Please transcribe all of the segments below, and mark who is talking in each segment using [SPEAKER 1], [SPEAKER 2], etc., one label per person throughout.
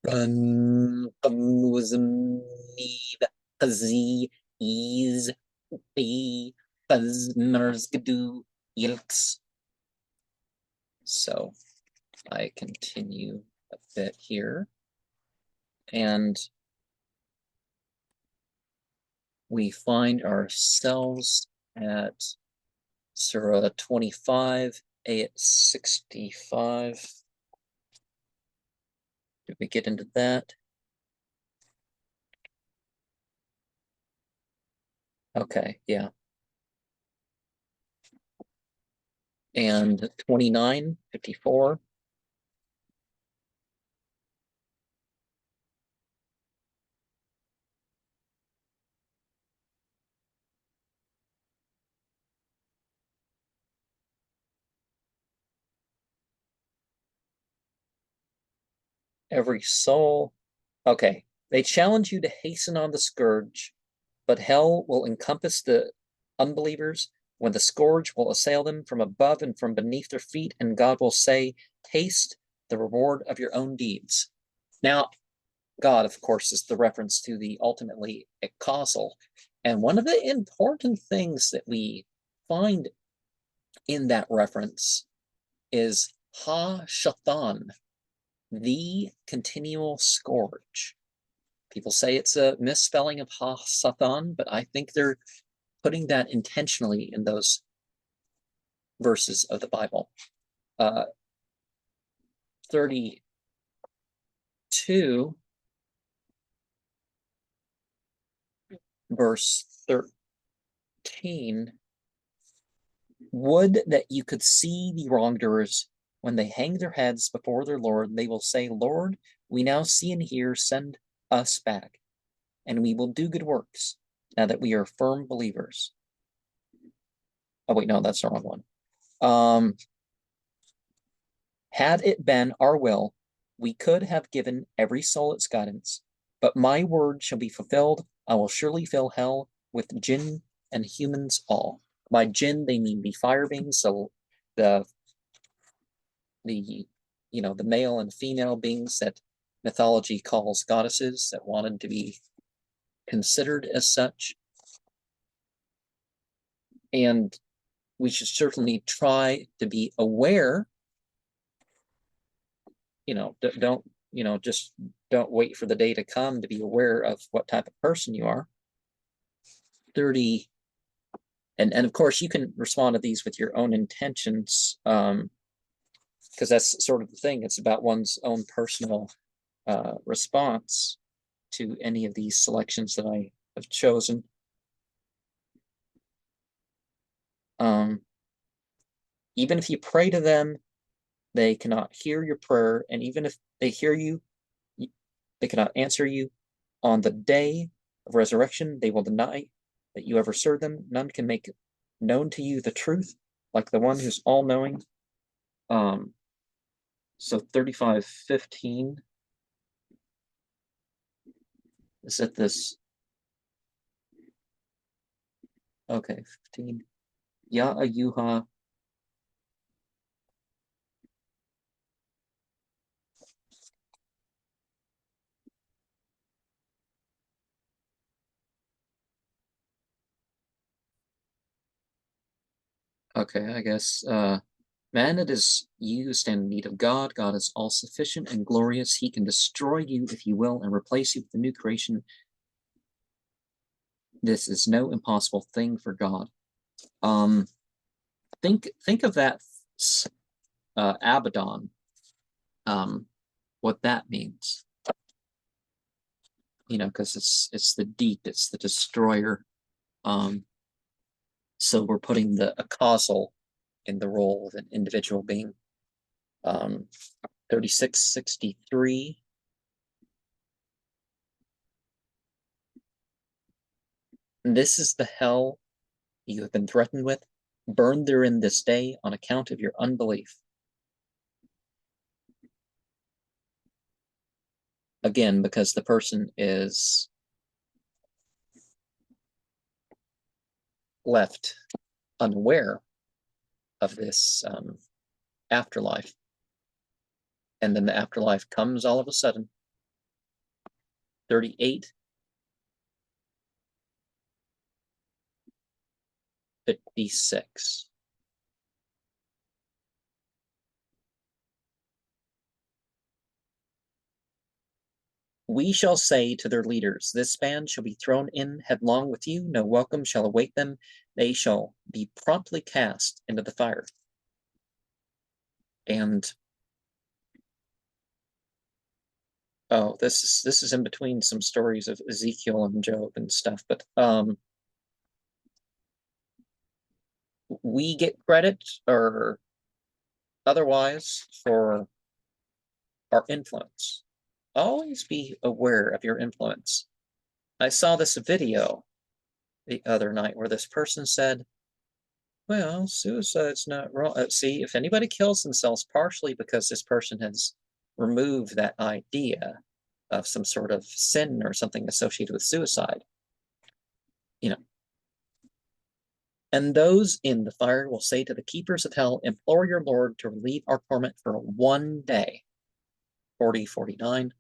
[SPEAKER 1] Run, Qazi, Ease, Be, Qazmers, Yilks. So I continue a bit here. And we find ourselves at Surah 25, ayat 65. Did we get into that? Okay, yeah. And 29, 54. Every soul. Okay, they challenge you to hasten on the scourge, but hell will encompass the unbelievers when the scourge will assail them from above and from beneath their feet, and God will say, taste the reward of your own deeds. Now, God, of course, is the reference to the ultimately causal. And one of the important things that we find in that reference is ha-shatan, the continual scourge. People say it's a misspelling of ha-satan, but I think they're putting that intentionally in those verses of the Bible. 32, verse 13. Would that you could see the wrongdoers when they hang their heads before their Lord. They will say, Lord, we now see and hear, send us back, and we will do good works now that we are firm believers. Oh, wait, no, that's the wrong one. Had it been our will, we could have given every soul its guidance, but my word shall be fulfilled. I will surely fill hell with jinn and humans all. By jinn, they mean the fire beings, so the male and female beings that mythology calls goddesses that wanted to be considered as such. And we should certainly try to be aware, don't wait for the day to come to be aware of what type of person you are. 30, and of course you can respond to these with your own intentions, because that's sort of the thing. It's about one's own personal response to any of these selections that I have chosen. Even if you pray to them, they cannot hear your prayer, and even if they hear you, they cannot answer you. On the day of resurrection, they will deny that you ever served them. None can make known to you the truth like the one who's all-knowing. So 35:15 is at this. Okay, 15. Ya Ayuha. Okay, I guess man, it is you stand in need of God. God is all sufficient and glorious. He can destroy you if he will and replace you with a new creation. This is no impossible thing for God. Think of that Abaddon, what that means. Because it's the deep, it's the destroyer. So we're putting a causal in the role of an individual being. 36:63. This is the hell you have been threatened with. Burn therein this day on account of your unbelief. Again, because the person is left unaware of this afterlife. And then the afterlife comes all of a sudden. 38, 56. We shall say to their leaders, this band shall be thrown in headlong with you. No welcome shall await them. They shall be promptly cast into the fire. And oh, this is in between some stories of Ezekiel and Job and stuff, but we get credit or otherwise for our influence. Always be aware of your influence. I saw this video the other night where this person said, well, suicide's not wrong. See, if anybody kills themselves partially because this person has removed that idea of some sort of sin or something associated with suicide, you know. And those in the fire will say to the keepers of hell, implore your Lord to relieve our torment for one day. 40, 49.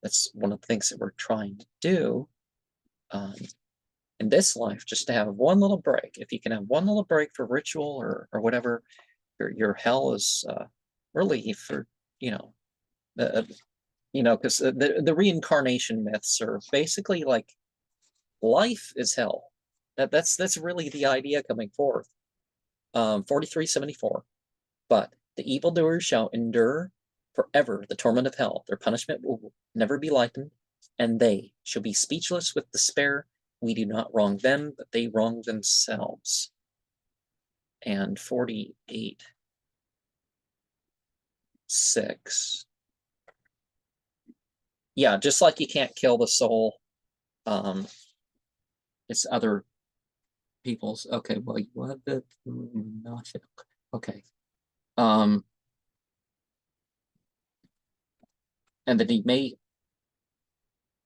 [SPEAKER 1] That's one of the things that we're trying to do in this life, just to have one little break. If you can have one little break for ritual or whatever, your hell is relief for, because the reincarnation myths are basically like life is hell. That's really the idea coming forth. 4374. But the evildoers shall endure forever the torment of hell. Their punishment will never be lightened, and they shall be speechless with despair. We do not wrong them, but they wrong themselves. And 48, 6. Yeah, just like you can't kill the soul, it's other people's. Okay, well, what the nothing. Okay. And that he may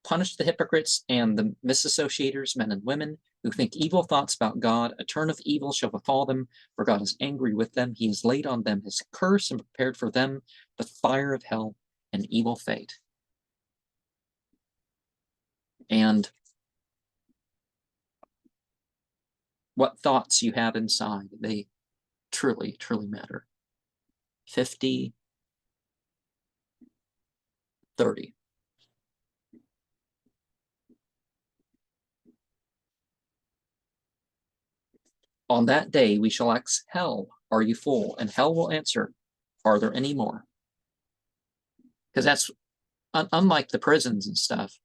[SPEAKER 1] punish the hypocrites and the misassociators, men and women, who think evil thoughts about God. A turn of evil shall befall them, for God is angry with them. He has laid on them his curse and prepared for them the fire of hell and evil fate. And what thoughts you have inside, they truly, truly matter. 50, 30. On that day we shall ask hell, are you full? And hell will answer, are there any more? Because that's unlike the prisons and stuff.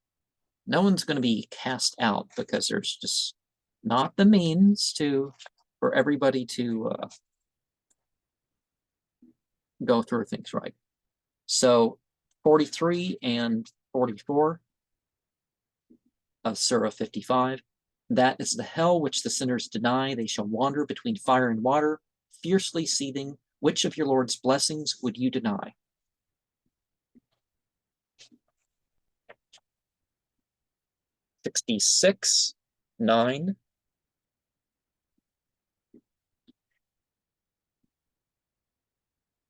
[SPEAKER 1] No one's going to be cast out because there's just not the means for everybody to go through things right. So 43 and 44 of Surah 55. That is the hell which the sinners deny. They shall wander between fire and water, fiercely seething. Which of your Lord's blessings would you deny? 66, 9.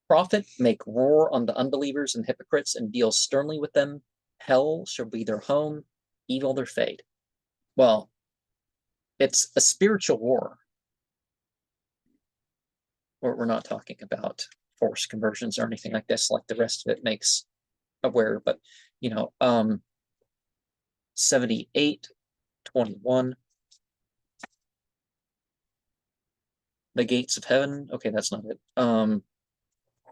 [SPEAKER 1] Prophet, make war on the unbelievers and hypocrites and deal sternly with them. Hell shall be their home, evil their fate. Well, it's a spiritual war. We're not talking about forced conversions or anything like this, like the rest of it makes aware, but 78, 21. The gates of heaven. Okay, that's not it.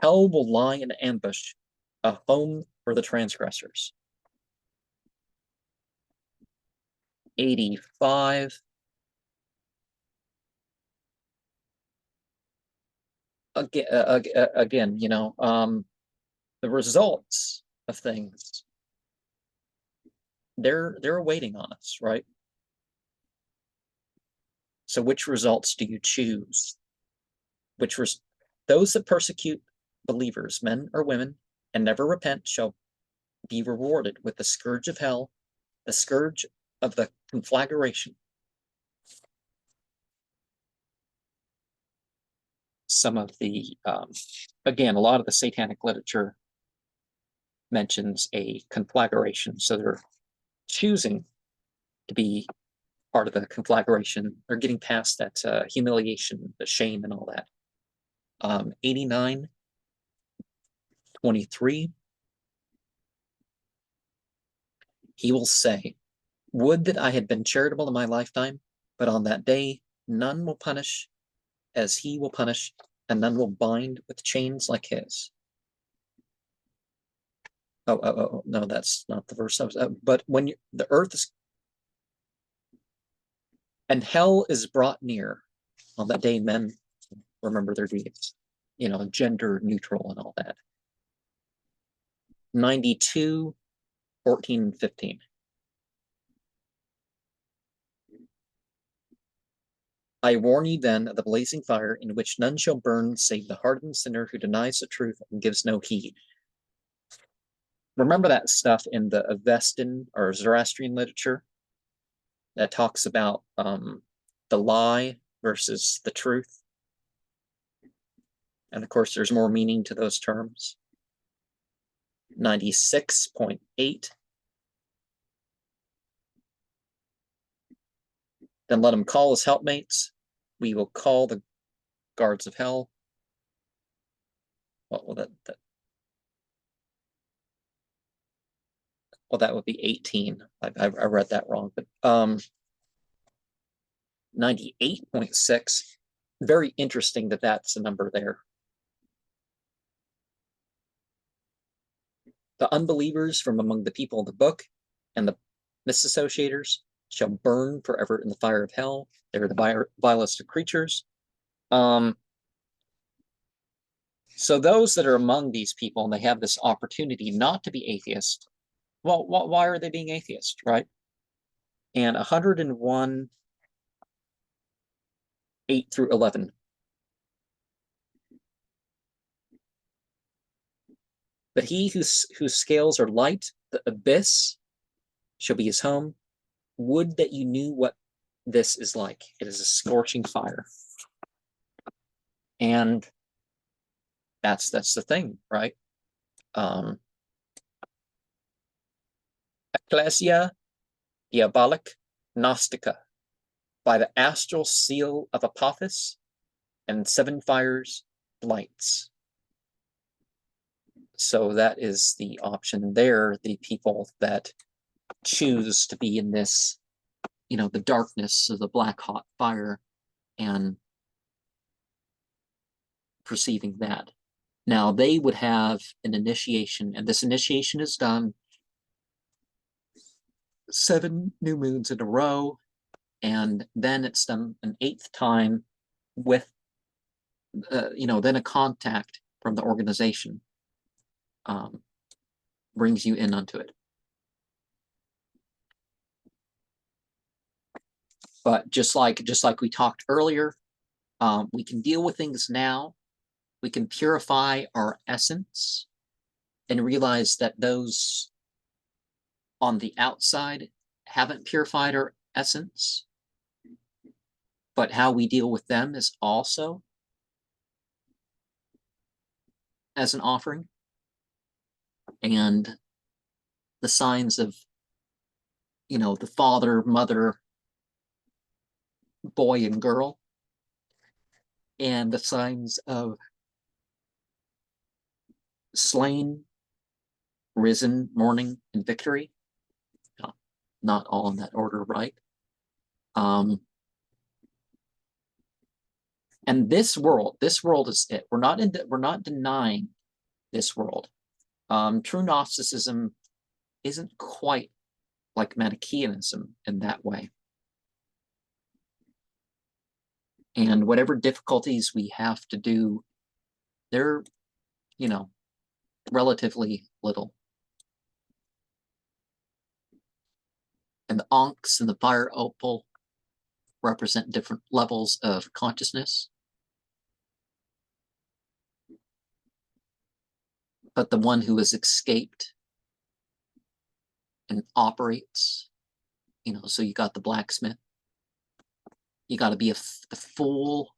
[SPEAKER 1] Hell will lie in ambush, a home for the transgressors. 85. Again, the results of things, they're awaiting on us, right? So which results do you choose? Those that persecute believers, men or women, and never repent shall be rewarded with the scourge of hell, the scourge of the conflagration. Some of the, again, a lot of the satanic literature mentions a conflagration. So they're choosing to be part of the conflagration or getting past that humiliation, the shame, and all that. 89:23. He will say, "Would that I had been charitable in my lifetime, but on that day none will punish as he will punish, and none will bind with chains like his." Oh, no, that's not the verse. But when the earth is and hell is brought near, on that day men remember their deeds, gender neutral and all that. 92:14-15. I warn you then of the blazing fire in which none shall burn save the hardened sinner who denies the truth and gives no heed. Remember that stuff in the Avestan or Zoroastrian literature that talks about the lie versus the truth? And of course, there's more meaning to those terms. 96.8. Then let him call his helpmates. We will call the guards of hell. Well, that would be 18. I read that wrong, but 98.6. Very interesting that that's a number there. The unbelievers from among the people of the book and the misassociators shall burn forever in the fire of hell. They are the vilest of creatures. So those that are among these people and they have this opportunity not to be atheist, well, why are they being atheist, right? And 101, 8-11. But he whose scales are light, the abyss shall be his home. Would that you knew what this is like. It is a scorching fire. And that's the thing, right? Ecclesia Diabolic Gnostica, by the astral seal of Apophis and 7 fires lights. So that is the option there. The people that choose to be in this, the darkness of the black hot fire and perceiving that. Now they would have an initiation, and this initiation is done 7 new moons in a row, and then it's done an 8th time with, then a contact from the organization brings you in unto it. But just like we talked earlier, we can deal with things now. We can purify our essence and realize that those on the outside haven't purified our essence. But how we deal with them is also as an offering. And the signs of, the father, mother, boy, and girl, and the signs of slain, risen, mourning, and victory. Not all in that order, right? And this world is it. We're not denying this world. True Gnosticism isn't quite like Manichaeanism in that way. And whatever difficulties we have to do, they're, relatively little. And the Ankhs and the fire opal represent different levels of consciousness. But the one who has escaped and operates, so you got the blacksmith. You got to be the fool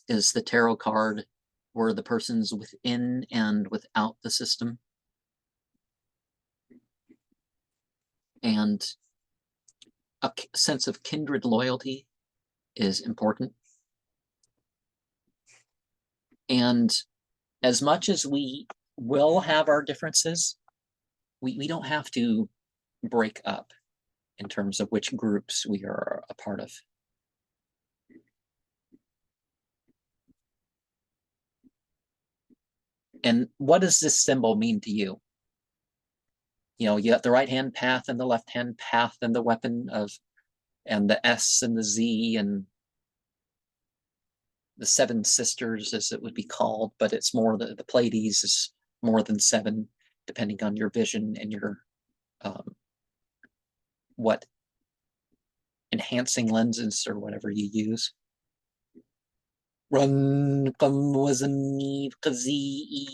[SPEAKER 1] is the tarot card where the person's within and without the system. And a sense of kindred loyalty is important. And as much as we will have our differences, we don't have to break up in terms of which groups we are a part of. And what does this symbol mean to you? You know, you have the right-hand path and the left-hand path and the weapon of, and the S and the Z and the seven sisters, as it would be called, but it's more the Pleiades is more than seven, depending on your vision and your what enhancing lenses or whatever you use. Run وزني قزي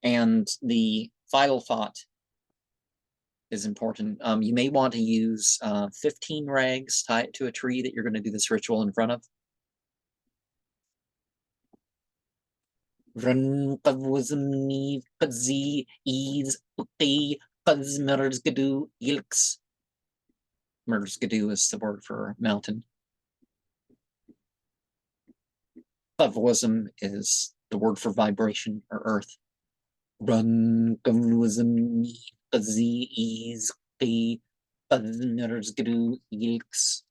[SPEAKER 1] and the vital thought is important. You may want to use 15 rags, tie it to a tree that you're going to do this ritual in front of. Run قوزني قزي إيز قي قز مرزقدو يلكس. Merzgadu is the word for mountain. Qavwazm is the word for vibration or earth. Run qavwazm qazi is qi qaz merzgadu yilks.